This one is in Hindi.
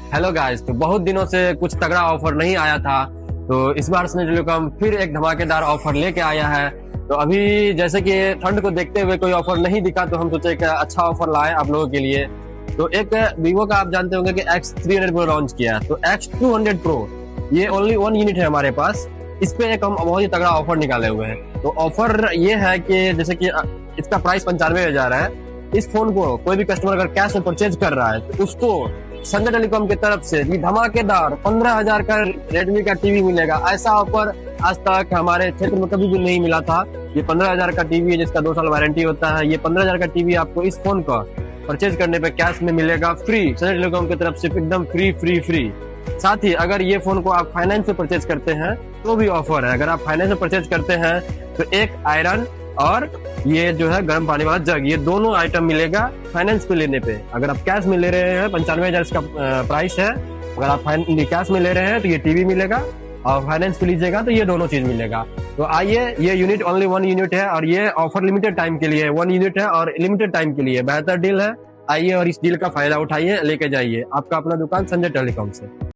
हेलो गाइस, तो बहुत दिनों से कुछ तगड़ा ऑफर नहीं आया था। तो इस बार सनी टेलीकॉम फिर एक धमाकेदार ऑफर लेके आया है। तो अभी जैसे कि ठंड को देखते हुए कोई ऑफर नहीं दिखा, तो हम सोचे एक अच्छा ऑफर लाए आप लोगों के लिए। तो एक वीवो का आप जानते होंगे कि X300 प्रो लॉन्च किया है। तो X200 प्रो ये ओनली 1 यूनिट है हमारे पास। इस पे एक हम बहुत ही तगड़ा ऑफर निकाले हुए हैं। तो ऑफर ये है कि जैसे कि इसका प्राइस 95,000 है। इस फोन को कोई भी कस्टमर अगर कैश में परचेज कर रहा है तो उसको संजय टेलीकॉम की तरफ से भी धमाकेदार 15,000 का रेडमी का टीवी मिलेगा। ऐसा ऑफर आज तक हमारे क्षेत्र में कभी भी नहीं मिला था। ये 15,000 का टीवी है जिसका 2 साल वारंटी होता है। ये 15,000 का टीवी आपको इस फोन का परचेज करने पे कैश में मिलेगा फ्री, संजय टेलीकॉम की तरफ से एकदम फ्री फ्री फ्री। साथ ही अगर ये फोन को आप फाइनेंस में परचेज करते हैं तो भी ऑफर है। अगर आप फाइनेंस में परचेज करते हैं तो एक आयरन और ये जो है गर्म पानी वाला जग, ये दोनों आइटम मिलेगा फाइनेंस पे लेने पे। अगर आप कैश में ले रहे हैं 95,000 इसका प्राइस है। अगर आप कैश में ले रहे हैं तो ये टीवी मिलेगा, और फाइनेंस पे लीजिएगा तो ये दोनों चीज मिलेगा। तो आइए, ये यूनिट ओनली 1 यूनिट है और ये ऑफर लिमिटेड टाइम के लिए है। 1 यूनिट है और लिमिटेड टाइम के लिए बेहतर डील है। आइए और इस डील का फायदा उठाइए, लेके जाइए। आपका अपना दुकान संजय टेलीकॉम से।